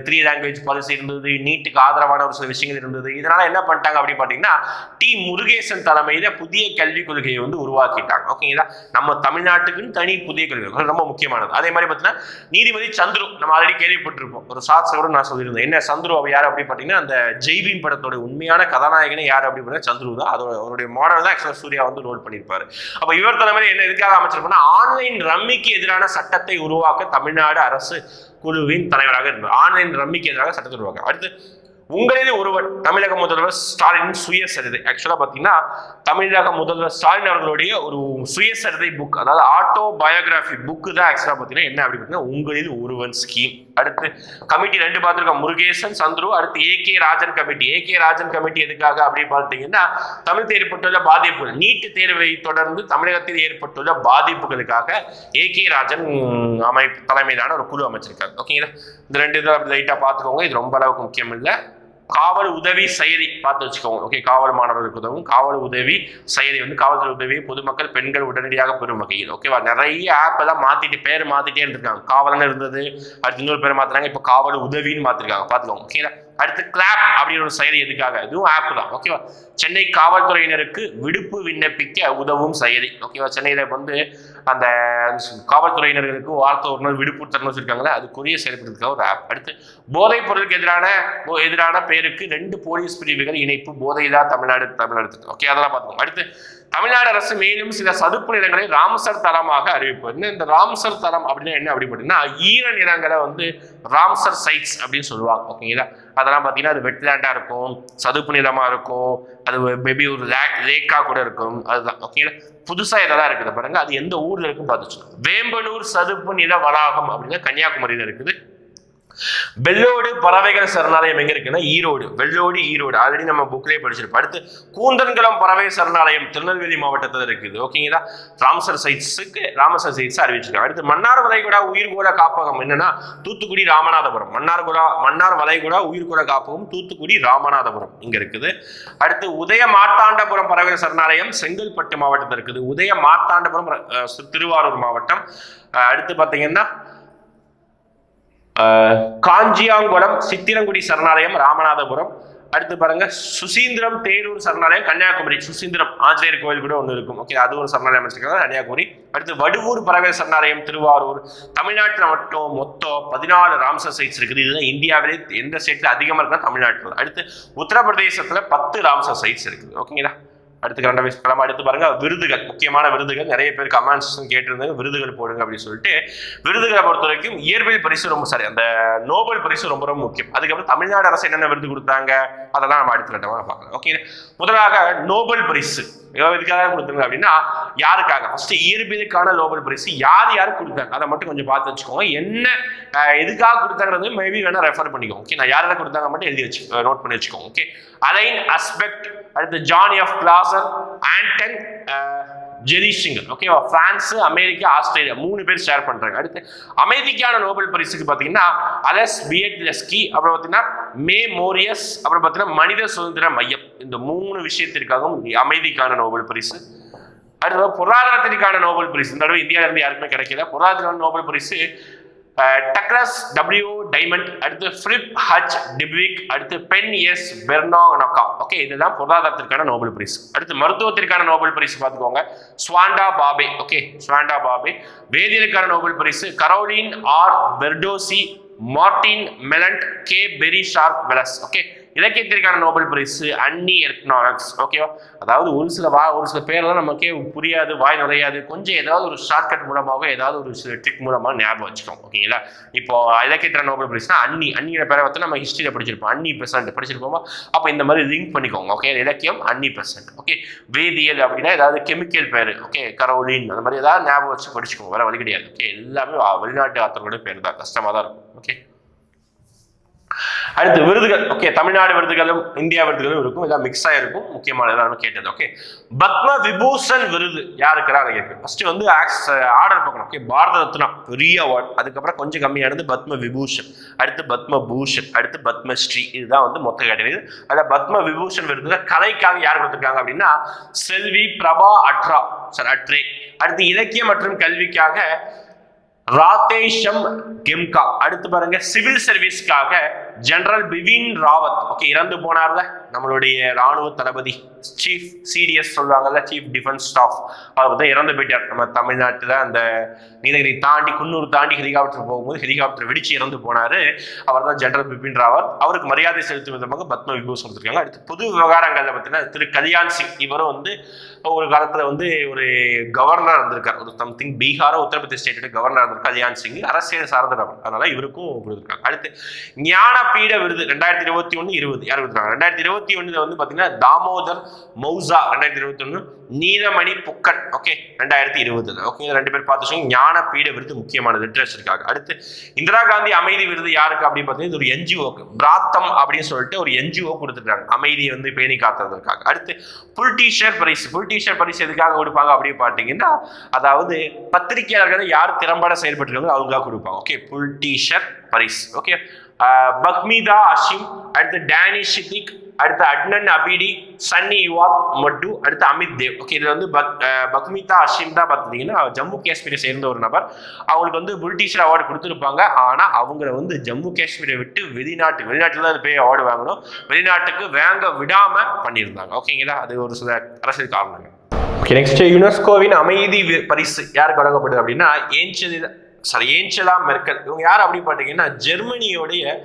3 லாங்குவேஜ் பாலிசி இருந்தது, நீட்டுக்கு ஆதரவான ஒரு சில விஷயங்கள் இருந்தது. இதனால என்ன பண்ணிட்டாங்க அப்படின்னு பாத்தீங்கன்னா டி முருகேசன் தலைமையில புதிய கல்விக் கொள்கையை வந்து உருவாக்கிட்டாங்க. ஓகேங்களா? நம்ம தமிழ்நாட்டுக்குன்னு தனி புதிய கல்வி ரொம்ப முக்கியமானது. அதே மாதிரி பாத்தீங்கன்னா நீதிபதி சந்துரு நம்ம ஆல்ரெடி கேள்விப்பட்டிருப்போம். ஒரு ஷார்ட்ஸ் கூட நான் சொல்லியிருந்தேன். என்ன சந்துரு அவர் யார் அப்படி அந்த ஜெய்பீம் படத்தோட உண்மையான கதாநாயகனே யார் அப்படின்னா சந்துரு தான். அவருடைய மாடல் தான் ஆக்சுவலா சூர்யா வந்து ரோல் பண்ணியிருப்பாரு. அப்ப இவர் தலைமையில என்ன எதுக்காக அமைச்சிருப்பா ஆன்லைன் ரம்மிக்கு எதிரான சட்டத்தை உருவாக்க தமிழ்நாடு அரசு குழுவின் தலைவராக இருந்தார். ஆன்லைன் ரம்மிக்கு எதிராக சட்டத்தை உருவாக்க. அடுத்து உங்களில் ஒருவர் தமிழக முதல்வர் ஸ்டாலின் சுயசரிதை. ஆக்சுவலா பாத்தீங்கன்னா தமிழக முதல்வர் ஸ்டாலின் அவர்களுடைய ஒரு சுயசரிதை புக், அதாவது ஆட்டோ பயோகிராபி புக்கு தான் ஆக்சுவலா பாத்தீங்கன்னா என்ன அப்படி பாத்தீங்கன்னா உங்களில் ஒருவன் ஸ்கீம். அடுத்து கமிட்டி 2 பார்த்திருக்கோம், முருகேசன், சந்துரு. அடுத்து AK Rajan committee. AK Rajan committee எதுக்காக அப்படி பார்த்தீங்கன்னா தமிழ் ஏற்பட்டுள்ள பாதிப்புகள், நீட்டு தேர்வை தொடர்ந்து தமிழகத்தில் ஏற்பட்டுள்ள பாதிப்புகளுக்காக ஏகே ராஜன் தலைமையிலான ஒரு குழு அமைச்சிருக்காங்க. ஓகேங்களா? இந்த 2 இதை அப்படி லைட்டா பார்த்துக்கோங்க. இது ரொம்ப அளவுக்கு முக்கியம் இல்லை. காவல் உதவி செயலி பார்த்து வச்சுக்கோங்க. ஓகே, காவல் மாணவர்களுக்கு உதவும் காவல் உதவி செயலி வந்து காவல்துறை உதவி பொதுமக்கள் பெண்கள் உடனடியாக பெறும் வகையில். ஓகேவா? நிறைய ஆப் எல்லாம் மாத்திட்டு பேர் மாத்திட்டே இருந்திருக்காங்க. காவலன்னு இருந்தது, அடுத்து இன்னொரு பேர் மாத்துறாங்க, இப்போ காவல் உதவின்னு மாத்திருக்காங்க. பார்த்துக்கோங்க. ஓகேங்களா? அடுத்து கிளாப் அப்படின்னு ஒரு செயலி எதுக்காக? இதுவும் ஆப் தான். ஓகேவா? சென்னை காவல்துறையினருக்கு விடுப்பு விண்ணப்பிக்க உதவும் செயலி. ஓகேவா? சென்னையில வந்து அந்த காவல்துறையினர்களுக்கு வார்த்தை ஒரு நாள் விடுப்பு தரணும் வச்சிருக்காங்களே, அதுக்குரிய செயல்படுறதுக்காக ஒரு ஆப். அடுத்து போதைப் பொருளுக்கு எதிரான பேருக்கு 2 போலீஸ் பிரிவுகள் இணைப்பு, போதையில்லா தமிழ்நாடு. ஓகே, அதெல்லாம் பார்த்துக்கோங்க. அடுத்து தமிழ்நாடு அரசு மேலும் சில சதுப்பு நிலங்களை ராம்சர் தலமாக அறிவிப்பு. இந்த ராம்சர் தலம் அப்படின்னா என்ன அப்படி பார்த்தீங்கன்னா ஈர நிலங்களை வந்து ராம்சர் சைட்ஸ் அப்படின்னு சொல்லுவாங்க. ஓகேங்களா? அதெல்லாம் பார்த்தீங்கன்னா அது வெட்லேண்டா இருக்கும், சதுப்பு நிலமா இருக்கும், அது மேபி ஒரு லேக்கா கூட இருக்கும். அதுதான். ஓகேங்களா? புதுசா இதெல்லாம் இருக்குது பாருங்க. அது எந்த ஊர்ல இருக்குன்னு பார்த்துச்சு. வேம்பனூர் சதுப்பு நில வளாகம் அப்படின்னா கன்னியாகுமரியில இருக்குது. வெள்ளோடு பறவைகள் சரணாலயம் எங்க இருக்குன்னா ஈரோடு. வெள்ளோடு ஈரோடு ஆல்ரெடி நம்ம புக்லேயே படிச்சிருப்போம். அடுத்து கூந்தன்குளம் பறவை சரணாலயம் திருநெல்வேலி மாவட்டத்தில் இருக்குது. ஓகேங்களா? ராம்சர் சைட்ஸ் அறிவிச்சிருக்காங்க. அடுத்து மன்னார் வளைகுடா உயிர்கோள காப்பகம் என்னன்னா தூத்துக்குடி ராமநாதபுரம். மன்னார் வளைகுடா உயிர்கோள காப்பகம் தூத்துக்குடி ராமநாதபுரம் இங்க இருக்குது. அடுத்து உதய மார்த்தாண்டபுரம் பறவை சரணாலயம் செங்கல்பட்டு மாவட்டத்தில் இருக்குது. உதய மார்த்தாண்டபுரம் திருவாரூர் மாவட்டம். அடுத்து பாத்தீங்கன்னா காஞ்சியாங்குளம் சித்திரங்குடி சரணாலயம் ராமநாதபுரம். அடுத்து பாருங்க சுசீந்திரம் தேரூர் சரணாலயம் கன்னியாகுமரி. சுசீந்திரம் ஆஞ்சநேயர் கோவில் கூட ஒன்று இருக்கும். ஓகே, அது ஒரு சரணாலயம் வச்சிருக்காங்க கன்னியாகுமரி. அடுத்து வடுவூர் பறவை சரணாலயம் திருவாரூர். தமிழ்நாட்டில் மட்டும் மொத்தம் 14 ராம்சர் சைட்ஸ் இருக்குது. இதுதான் இந்தியாவிலே எந்த ஸ்டேட்ல அதிகமாக இருக்குன்னா தமிழ்நாட்டில். அடுத்து உத்தரப்பிரதேசத்துல 10 ராம்சர் சைட்ஸ் இருக்குது. ஓகேங்களா? அடுத்து கிளம்ப. அடுத்து பாருங்க விருதுகள், முக்கியமான விருதுகள். நிறைய பேர் கமெண்ட்ஸ் கேட்டிருந்தாங்க விருதுகள் போடுங்க அப்படின்னு சொல்லிட்டு. விருதுகளை பொறுத்த வரைக்கும் இயற்பியல் பரிசு ரொம்ப அந்த நோபல் பரிசு ரொம்ப ரொம்ப முக்கியம். அதுக்கப்புறம் தமிழ்நாடு அரசு என்னென்ன விருது கொடுத்தாங்க அதெல்லாம் நம்ம அடுத்த கட்டமாக பார்க்கலாம். ஓகே, முதலாக நோபல் பரிசு எதுக்காக கொடுத்தாங்க அப்படின்னா யாருக்காக? ஃபர்ஸ்ட் இயற்பியலுக்கான நோபல் பரிசு யார் கொடுத்தாங்க அதை மட்டும் கொஞ்சம் பார்த்து வச்சுக்கோங்க. என்ன எதுக்காக கொடுத்தாங்கிறது மேபி வேணா ரெஃபர் பண்ணிக்கோங்க. ஓகே, நான் யாரெல்லாம் கொடுத்தாங்க மட்டும் எழுதி வச்சு நோட் பண்ணி வச்சுக்கோங்க. ஓகே, அலைன் அஸ்பெக்ட், அடுத்து ஜான் எஃப் கிளாசர், ஆண்டன் ஜெரிஷிங்கர். ஓகேவா? பிரான்ஸ், அமெரிக்கா, ஆஸ்திரேலியா 3 பேர் ஷேர் பண்றாங்க. அடுத்து அமைதிக்கான நோபல் பரிசுக்கு பாத்தீங்கன்னா அலஸ் பியட்லஸ்கி, அப்புறம் பாத்தீங்கன்னா மே மோரியஸ், அப்புறம் பாத்தீங்கன்னா மனித சுதந்திர மையம். இந்த 3 விஷயத்திற்காகவும் அமைதிக்கான நோபல் பரிசு. அடுத்து பொருளாதாரத்திற்கான நோபல் பரிசு இந்த தடவை இந்தியாவில இருந்து யாருக்குமே கிடைக்கல. பொருளாதார நோபல் பரிசு டக்ளஸ் டபிள்யூ டைமண்ட், அடுத்து ஃபிலிப் ஹச் டிப்விக், அடுத்து பென் எஸ் பெர்னானோகா. ஓகே, இதுதான் பொருளாதாரத்திற்கான நோபல் பரிசு. அடுத்து மருத்துவத்திற்கான நோபல் பரிசு பார்த்துக்கோங்க Svante Pääbo. Okay, Svante Pääbo. வேதியியலுக்கான நோபல் பரிசு Carolyn R Bertozzi, Morten Meldal, K Barry Sharpless. Okay, இலக்கியத்திற்கான நோபல் பரிசு அன்னி எர்க்னாக்ஸ். ஓகேவா? அதாவது ஒரு சில பேர்லாம் நமக்கே புரியாது, வாய் நுழையாது. கொஞ்சம் ஏதாவது ஒரு ஷார்ட்கட் மூலமாக ஏதாவது ஒரு சில ட்ரிக் மூலமாக ஞாபகம் வச்சுக்கோங்க. ஓகேங்களா? இப்போ இலக்கியத்திற்கான நோபல் பரிசுனா அன்னியோட பேரை வந்து நம்ம ஹிஸ்டரியில படிச்சிருப்போம். அன்னி பெசன்ட் படிச்சிருப்போமா? அப்போ இந்த மாதிரி லிங்க் பண்ணிக்கோங்க. ஓகே, இலக்கியம் அன்னி பெசன்ட். ஓகே, வேதியியல் அப்படின்னா ஏதாவது கெமிக்கல் பேர். ஓகே, கரோலின் அந்த மாதிரி ஏதாவது ஞாபகம் வச்சு படிச்சுக்கோங்க. வேற வழி கிடையாது. ஓகே, எல்லாமே வெளிநாட்டு ஆத்தரோட பேர் தான், கஷ்டமாக தான் இருக்கும். ஓகே, அடுத்து விருதுகள். ஓகே, தமிழ்நாடு விருதுகளும் இந்தியா விருதுகளும் இருக்கும், எல்லாம் மிக்ஸ் ஆயிருக்கும். முக்கியமானதான் கேட்டது. ஓகே, பத்ம விபூஷன் விருது யாருக்குறாங்க இருக்கு. ஃபர்ஸ்ட் வந்து ஆர்டர் பார்க்கணும். ஓகே, பாரத ரத்னா பெரிய அவார்டு, அதுக்கப்புறம் கொஞ்சம் கம்மியானது பத்ம விபூஷன், அடுத்து பத்ம பூஷன், அடுத்து பத்மஸ்ரீ. இதுதான் வந்து மொத்த கேட்டகரி. அதில் பத்ம விபூஷன் விருதுல கலைக்காக யார் கொடுத்துருக்காங்க அப்படின்னா செல்வி பிரபா அட்ரே. அடுத்து இலக்கியம் மற்றும் கல்விக்காக ராதேஷம் கெம்கா. அடுத்து பாருங்க சிவில் சர்வீஸ்க்காக ஜெனரல் பிபின் ராவத். ஓகே, இறந்து போனார்ல நம்மளுடைய ராணுவ தளபதி, சீஃப் சிடிஎஸ் சொல்லுவாங்கல்ல, சீஃப் டிஃபென்ஸ் ஸ்டாஃப், அவர் வந்து இறந்து போயிட்டார். நம்ம தமிழ்நாட்டில் அந்த நீலகிரி தாண்டி குன்னூர் தாண்டி ஹெலிகாப்டர் போகும்போது ஹெலிகாப்டர் வெடிச்சு இறந்து போனாரு. அவர் தான் ஜெனரல் பிபின் ராவத். அவருக்கு மரியாதை செலுத்தும் விதமாக பத்ம விபூஷன் கொடுத்துருக்காங்க. அடுத்து பொது விவகாரங்கள்ல பார்த்தீங்கன்னா திரு கல்யாண் சிங். இவரும் வந்து ஒரு காலத்துல வந்து ஒரு கவர்னர் இருந்திருக்கார், ஒரு சம்திங் பீகாரோ உத்தரப்பிரதேச ஸ்டேட்டோட கவர்னர் இருந்திருக்கார் கல்யாண் சிங். அரசியல் சார்ந்தவர், அதனால இவருக்கும் கொடுத்துருக்காங்க. அடுத்து ஞானபீட விருது 2021-20 யார் கொடுத்துருக்காங்க. 2021 வந்து பாத்தீங்கன்னா தாமோதர் மௌசா, 2021 நீலமணி புக்கன். ஓகே, 2020. ஓகே, ரெண்டு பேர் பார்த்து ஞானபீட விருது முக்கியமான லிட்ரேச்சருக்காக. அடுத்து இந்திரா காந்தி அமைதி விருது யாருக்கு அப்படின்னு பார்த்தீங்கன்னா ஒரு என்ஜிஓக்கு, பிராத்தம் அப்படின்னு சொல்லிட்டு ஒரு என்ஜிஓ கொடுத்துருக்காங்க, அமைதியை வந்து பேணி காத்துறதுக்காக. அடுத்து புல்டீஷர் பரிசு. புல்டீஷர் பரிசு எதுக்காக கொடுப்பாங்க அப்படின்னு பார்த்தீங்கன்னா அதாவது பத்திரிகையாளர்கள் யார் திறம்பட செயல்பட்டு அவங்களுக்காக கொடுப்பாங்க. ஓகே, புல்டீஷர் பரிசு. ஓகே, பக்மிதா அஷிம், அடுத்து டேனிஷ் சித்திக், அடுத்து அட்னன் அபிடி, சன்னி யுவாத் மட்டு, அடுத்து அமித் தேவ். ஓகே, இது வந்து பக்மிதா அஷிம் தான் பார்த்தீங்கன்னா ஜம்மு காஷ்மீரை சேர்ந்த ஒரு நபர். அவங்களுக்கு வந்து புல்டீஷர் அவார்டு கொடுத்துருப்பாங்க. ஆனால் அவங்கள வந்து ஜம்மு காஷ்மீரை விட்டு வெளிநாட்டில் தான் போய் அவார்டு வாங்கணும், வெளிநாட்டுக்கு வாங்க விடாம பண்ணியிருந்தாங்க. ஓகேங்களா, அது ஒரு சில அரசியல் காரணங்கள். ஓகே, நெக்ஸ்ட் யுனெஸ்கோவின் அமைதி பரிசு யாருக்கு வழங்கப்படுது அப்படின்னா ஏஞ்சலா மெர்க்கல். இவங்க யார் அப்படின்னு பார்த்தீங்கன்னா ஜெர்மனியோடைய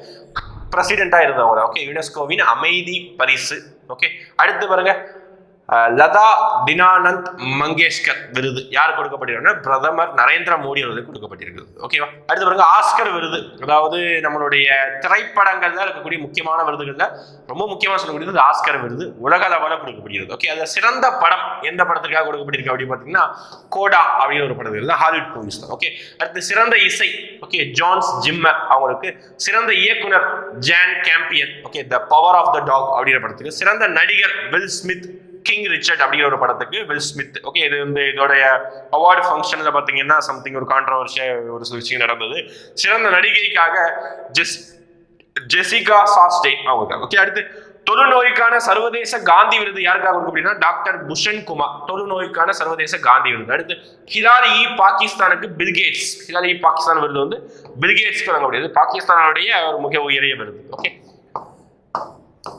பிரசிடென்டா இருந்தவங்க. ஓகே, யுனெஸ்கோவின் அமைதி பரிசு. ஓகே, அடுத்து பாருங்க லதா தினானந்த் மங்கேஷ்கர் விருது யார் கொடுக்கப்பட்டிருக்காங்க. பிரதமர் நரேந்திர மோடி அவர்களுக்கு கொடுக்கப்பட்டிருக்குது. ஓகேவா. அடுத்து பாருங்க ஆஸ்கர் விருது, அதாவது நம்மளுடைய திரைப்படங்கள்ல இருக்கக்கூடிய முக்கியமான விருதுகள்ல ரொம்ப முக்கியமாக சொல்லக்கூடியது ஆஸ்கர் விருது, உலக அளவில் கொடுக்கப்படுகிறது. ஓகே, அதுல சிறந்த படம் எந்த படத்துக்காக கொடுக்கப்பட்டிருக்கு அப்படின்னு பார்த்தீங்கன்னா கோடா அப்படின்னு ஒரு படத்துக்கு தான், ஹாலிவுட் மூவிஸ் தான். ஓகே, அடுத்து சிறந்த இசை. ஓகே, ஜான்ஸ் ஜிம்மர் அவங்களுக்கு. சிறந்த இயக்குனர் Jane Campion. Okay, the power of the dog அப்படிங்கிற படத்துக்கு. சிறந்த நடிகர் வில் ஸ்மித், கிங் ரிச்சர்ட் அப்படிங்கிற ஒரு படத்துக்கு வில் ஸ்மித். ஓகே, இது வந்து இதோடைய அவார்டு ஃபங்க்ஷன்ல பார்த்தீங்கன்னா சம்திங் ஒரு கான்ட்ரவர்ஷியா ஒரு விஷயம் நடந்தது. சிறந்த நடிகைக்காக ஜெசிகா சாஸ்டேன் அவங்க. ஓகே, அடுத்து தொழுநோய்க்கான சர்வதேச காந்தி விருது யாருக்காக கொடுக்கும் அப்படின்னா டாக்டர் புஷன் குமார், தொழுநோய்க்கான சர்வதேச காந்தி விருது. அடுத்து ஹிலாரி பாகிஸ்தானுக்கு பில்கேட்ஸ். ஹிலாரி பாகிஸ்தான் விருது வந்து பில்கேட்ஸ்க்கு வழங்கப்படுகிறது, பாகிஸ்தானுடைய ஒரு மிக உயரிய விருது. ஓகே,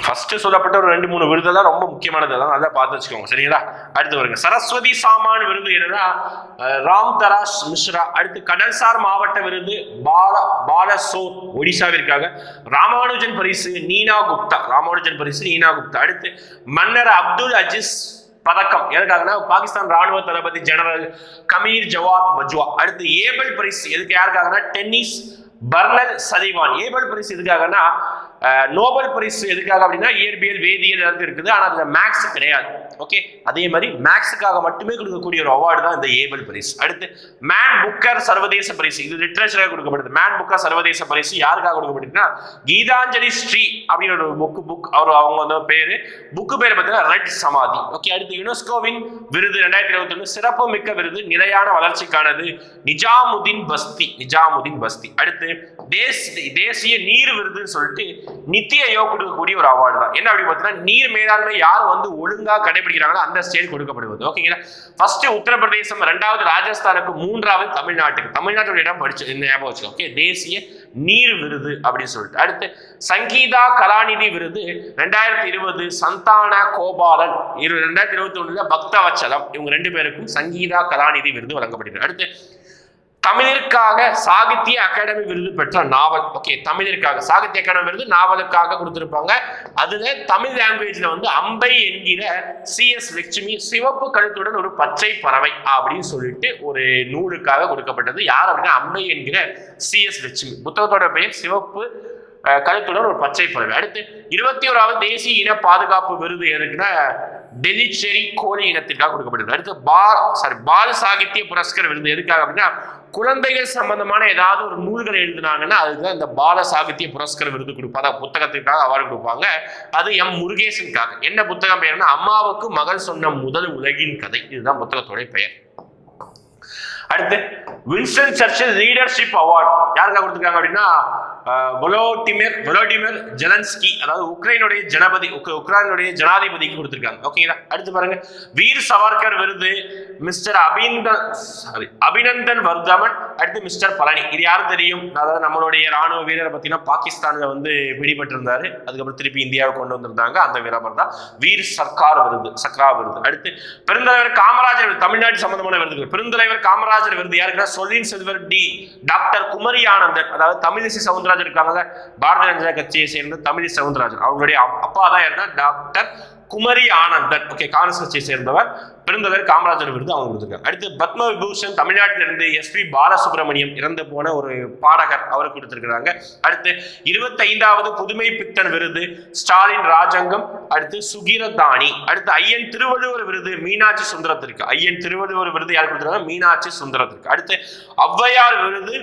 ஃபர்ஸ்ட் சொல்லப்பட்ட ஒரு 2-3 விருதெல்லாம் ரொம்ப முக்கியமானது, நல்லா பார்த்து வச்சுக்கோங்க. சரிங்களா. அடுத்து வருங்க சரஸ்வதி சாமான் விருது என்னன்னா ராம் தராஷ் மிஸ்ரா. அடுத்து கடல்சார் மாவட்ட விருது பாலசோர் ஒடிசாவிற்காக. ராமானுஜன் பரிசு நீனா குப்தா. அடுத்து மன்னர் அப்துல் அஜீஸ் பதக்கம் எதுக்காகனா பாகிஸ்தான் ராணுவ தளபதி ஜெனரல் கமீர் ஜவாத் பஜ்வா. அடுத்து ஏபல் பரிசு எதுக்கு யாருக்காகனா டென்னிஸ் பர்னல் சலிவான். ஏபல் பரிசு எதுக்காகனா நோபல் பரிசு எதுக்காக அப்படின்னா இயற்பியல் வேதியியல் எல்லாத்தையும் இருக்குது, ஆனால் அதுல மேக்ஸ் கிடையாது. ஓகே, அதே மாதிரி மேக்ஸுக்காக மட்டுமே கொடுக்கக்கூடிய ஒரு அவார்டு தான் இந்த ஏபல் பரிசு. அடுத்து மேன் புக்கர் சர்வதேச பரிசு, இது லிட்ரேச்சராக கொடுக்கப்படுது. மேன் புக்கர் சர்வதேச பரிசு யாருக்காக கொடுக்கப்பட்டிருக்குன்னா கீதாஞ்சலி ஸ்ரீ அப்படின்னு ஒரு புக் அவங்க வந்து பேரு, புக்கு பேர் பார்த்தீங்கன்னா ரெட் சமாதி. ஓகே, அடுத்து யுனெஸ்கோவின் விருது 2021 சிறப்பு மிக்க விருது நிலையான வளர்ச்சிக்கானது நிஜாமுதீன் பஸ்தி. அடுத்து தேசிய நீர் விருதுன்னு சொல்லிட்டு நித்தி ஆயோக் கொடுக்கக்கூடிய ஒரு அவார்டு தான். என்ன அப்படி பார்த்தீங்கன்னா நீர் மேலாண்மை யார் வந்து ஒழுங்கா கடைபிடிக்கிறாங்களோ அந்த ஸ்டேட் கொடுக்கப்படுவது. ஓகேங்களா. ஃபர்ஸ்ட் உத்தரப்பிரதேசம், 2வது ராஜஸ்தானுக்கு, 3வது தமிழ்நாட்டோட இடம் படிச்சு ஞாபகம் வச்சுக்கோ. ஓகே, தேசிய நீர் விருது அப்படின்னு சொல்லிட்டு. அடுத்து சங்கீதா கலாநிதி விருது 2020 சந்தான கோபாலன், 2021 பக்தவச்சலம், இவங்க 2 பேருக்கும் சங்கீதா கலாநிதி விருது வழங்கப்படுகிறது. அடுத்து தமிழிற்காக சாகித்ய அகாடமி விருது பெற்ற நாவல். ஓகே, தமிழிற்காக சாகித்ய அகாடமி விருது நாவலுக்காக கொடுத்திருப்பாங்க. அதுல தமிழ் லாங்குவேஜ்ல வந்து அம்பை என்கிற சிஎஸ் லட்சுமி, சிவப்பு கழுத்துடன் ஒரு பச்சை பறவை அப்படின்னு சொல்லிட்டு ஒரு நூலுக்காக கொடுக்கப்பட்டது. யார் அப்படின்னா அம்பை என்கிற சிஎஸ் லட்சுமி. புத்தகத்தோட பெயர் சிவப்பு கழுத்துடன் ஒரு பச்சை பறவை. அடுத்து 21வது தேசிய இன பாதுகாப்பு விருது எதுக்குன்னா டெல்லி செரி கோழி இனத்திற்காக கொடுக்கப்படுது. அடுத்து பால் சாகித்ய புரஸ்கர் விருது எதுக்காக அப்படின்னா குழந்தைகள் சம்பந்தமான ஏதாவது ஒரு நூல்கள் எழுதினாங்கன்னா அதுதான் இந்த பால சாகித்ய புரஸ்கர் விருது கொடுப்பாங்க. புத்தகத்திற்காக அவார்டு கொடுப்பாங்க. அது எம் முருகேசனுக்காக. என்ன புத்தகம் பெயர்னா அம்மாவுக்கு மகள் சொன்ன முதல் உலகின் கதை. இதுதான் புத்தகத்தோட பெயர். அடுத்து வின்ஸ்டன் சர்ச்சில் லீடர்ஷிப் அவார்ட் யாருக்காக கொடுத்துருக்காங்க அப்படின்னா வொலோடிமிர் ஜெலன்ஸ்கி, அதாவது உக்ரைனுடைய ஜனாதிபதிக்கு கொடுத்திருக்காங்க. ஓகேங்களா. அடுத்து பாருங்க வீர் சவர்கர் விருது மிஸ்டர் அபிநந்தன் வர்தமன். அடுத்து மிஸ்டர் பழனி. இது யாரும் தெரியும், அதாவது நம்மளுடைய ராணுவ வீரரை பார்த்தீங்கன்னா பாகிஸ்தான்ல வந்து பிடிபட்டிருந்தாரு, அதுக்கப்புறம் திருப்பி இந்தியாவுக்கு கொண்டு வந்திருந்தாங்க. அந்த வீரர் தான் வீர் சக்ரா விருது. அடுத்து பெருந்தலைவர் காமராஜர் விருது, தமிழ்நாட்டு சம்பந்தமான விருதுகள். பெருந்தலைவர் காமராஜர் விருது யாருக்குன்னா சொல்லின் செல்வர் டாக்டர் குமரி ஆனந்தன், அதாவது தமிழிசை சவுந்தரராஜன் இருக்காங்க, பாரதிய ஜனதா கட்சியை சேர்ந்த தமிழிசை சவுந்தரராஜன், அவங்களுடைய அப்பா தான் இருந்தா டாக்டர் குமரி ஆனந்தன். ஓகே, காங்கிரஸ் கட்சியை சேர்ந்தவர். பெருந்தலைவர் காமராஜர் விருது அவங்க கொடுத்திருக்காங்க. அடுத்து பத்ம விபூஷன் தமிழ்நாட்டிலிருந்து எஸ்பி பாலசுப்ரமணியம் இறந்து போன ஒரு பாடகர், அவருக்கு கொடுத்திருக்கிறாங்க. அடுத்து 25வது புதுமை பித்தன் விருது ஸ்டாலின் ராஜங்கம். அடுத்து சுகிரதானி. அடுத்து ஐயன் திருவள்ளுவர் விருது மீனாட்சி சுந்தரத்திற்கு. ஐயன் திருவள்ளுவர் விருது யார் கொடுத்திருக்காங்க? மீனாட்சி சுந்தரத்திற்கு. அடுத்து ஔவையார் விருது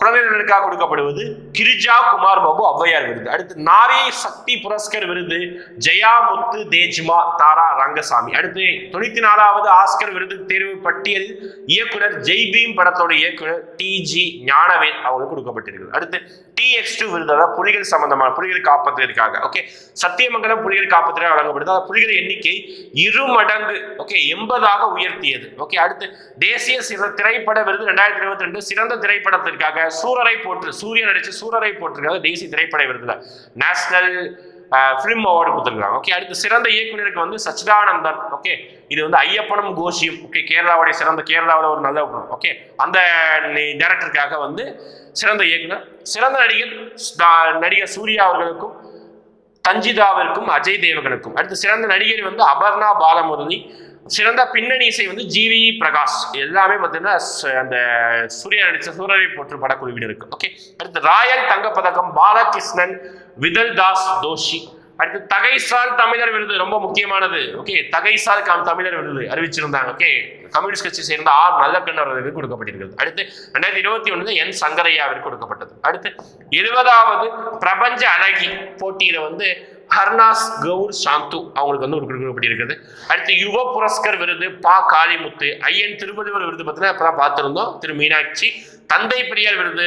குழந்தைகளுக்காக கொடுக்கப்படுவது கிரிஜா குமார் பாபு ஔவையார் விருது. அடுத்து நாரி சக்தி புரஸ்கர் விருது ஜெயா முத்து தேஜ்மா தாரா ரங்கசாமி. அடுத்து 94வது ஆஸ்கர் விருது தேர்வு பட்டியலில் இயக்குனர் ஜெய்பீம் படத்தோட இயக்குனர் TG ஞானவேல் அவங்களுக்கு கொடுக்கப்பட்டிருக்கு. அடுத்து TX2 விருது, அதாவது புலிகள் சம்பந்தமான புலிகள் காப்பதற்காக. ஓகே, சத்தியமங்கலம் புலிகள் காப்பதற்காக வழங்கப்படுது. அதாவது புலிகள் எண்ணிக்கை 2 மடங்கு 80ஆக உயர்த்தியது. ஓகே, அடுத்து தேசிய திரைப்பட விருது 2022 சிறந்த திரைப்படத்திற்காக சூரியன் நடிச்சு சூரரை போட்டிருக்காங்க. தேசிய திரைப்பட விருதுல நேஷனல் பிலிம் அவார்டு கொடுத்துருக்காங்க. ஓகே, அடுத்து சிறந்த இயக்குநருக்கு வந்து சச்சிதானந்தன். ஓகே, இது வந்து ஐயப்பனும் கோஷியும். ஓகே, கேரளாவோட ஒரு நல்ல. ஓகே, அந்த டைரக்டருக்காக வந்து சிறந்த இயக்குனர். சிறந்த நடிகர் சூர்யா அவர்களுக்கும் தஞ்சிதாவிற்கும் அஜய் தேவகனுக்கும். அடுத்து சிறந்த நடிகர் வந்து அபர்ணா பாலமுரளி. சிறந்த பின்னணி இசை வந்து GV பிரகாஷ். எல்லாமே பார்த்தீங்கன்னா அந்த சூர்யா நடிச்ச சூரரை போற்று படக்குழுவினருக்கு. ஓகே, அடுத்து ராயல் தங்கப்பதக்கம் பாலகிருஷ்ணன் விதல்தாஸ் தோஷி. அடுத்து தகைசால் தமிழர் விருது ரொம்ப முக்கியமானது. ஓகே, தகைசால் தமிழர் விருது அறிவிச்சிருந்தாங்க. ஓகே, கம்யூனிஸ்ட் கட்சி சேர்ந்த நல்லக்கண்ணர் அவர்களுக்கு கொடுக்கப்பட்டிருக்கிறது. அடுத்து 2021 N சங்கரையாவிற்கு கொடுக்கப்பட்டது. அடுத்து 70வது பிரபஞ்ச அழகி போட்டியில வந்து ஹர்னாஸ் கவுர் சாந்து அவங்களுக்கு வந்து ஒரு கொடுக்கப்பட்டிருக்கிறது. அடுத்து யுவ புரஸ்கர் விருது காளிமுத்து. ஐயன் திருவள்ளுவர் விருது பார்த்தீங்கன்னா இப்பதான் பார்த்திருந்தோம், திரு மீனாட்சி. தந்தை பெரியார் விருது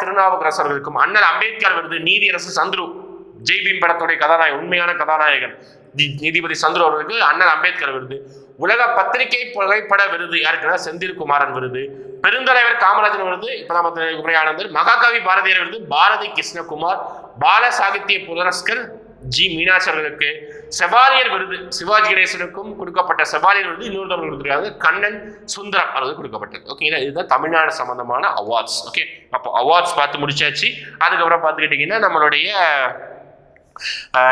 திருநாவுக்கரசர்களுக்கும். அண்ணல் அம்பேத்கர் விருது நீதியரசு சந்துரு, ஜெய்பீம் படத்துடைய கதாநாயகன், உண்மையான கதாநாயகன் நீதிபதி சந்துரு அவர்களுக்கு அண்ணல் அம்பேத்கர் விருது. உலக பத்திரிகை புகைப்பட விருது யாருக்குன்னா செந்தில் குமாரன் விருது. பெருந்தலைவர் காமராஜர் விருது இப்பதான் குமரியானந்தர். மகாகவி பாரதியார் விருது பாரதி கிருஷ்ணகுமார். பால சாகித்ய புரஸ்கர் மீனாட்சி அவர்களுக்கு. செவாலியர் விருது சிவாஜி கணேசனுக்கும் கொடுக்கப்பட்ட செவாலியர் விருது இன்னொருத்தவர்கள் கொடுத்துருக்காங்க, கண்ணன் சுந்தரம் அவர்களுக்கு கொடுக்கப்பட்டது. ஓகேங்களா, இதுதான் தமிழ்நாடு சம்பந்தமான அவார்ட்ஸ். ஓகே, அப்போ அவார்ட்ஸ் பார்த்து முடிச்சாச்சு. அதுக்கப்புறம் பார்த்துக்கிட்டீங்கன்னா நம்மளுடைய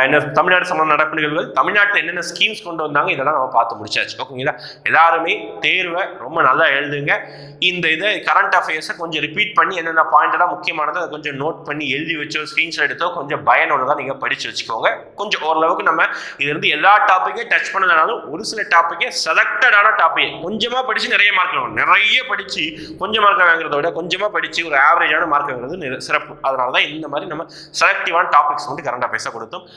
என்ன தமிழ்நாடு சம்பந்த நடப்பு நிகழ்வுகள், தமிழ்நாட்டில் என்னென்ன ஸ்கீம்ஸ் கொண்டு வந்தாங்க, இதெல்லாம் நம்ம பார்த்து முடிச்சாச்சு. ஓகேங்களா, எல்லாருமே தேர்வை ரொம்ப நல்லா எழுதுங்க. இந்த இதை கரண்ட் அஃபேர்ஸை கொஞ்சம் ரிப்பீட் பண்ணி என்னென்ன பாயிண்ட் எல்லாம் முக்கியமானதை அதை கொஞ்சம் நோட் பண்ணி எழுதி வச்சோ ஸ்க்ரீன்ஷாட் எடுத்தோ கொஞ்சம் பயனுள்ளதாக நீங்கள் படித்து வச்சுக்கோங்க. கொஞ்சம் ஓரளவுக்கு நம்ம இது இருந்து எல்லா டாப்பிக்கையும் டச் பண்ணதுனாலும் ஒரு சில டாப்பிக்கே செலக்டடான டாப்பிக் கொஞ்சமாக படித்து நிறைய மார்க் வாங்கணும். நிறைய படித்து கொஞ்சம் மார்க் வாங்குறத விட கொஞ்சமாக படித்து ஒரு ஆவரேஜான மார்க் வாங்குறது சிறப்பு. அதனால தான் இந்த மாதிரி நம்ம செலக்டிவான டாபிக்ஸ் வந்து கரண்ட் அஃபேர்ஸாக கொடுத்தோம்.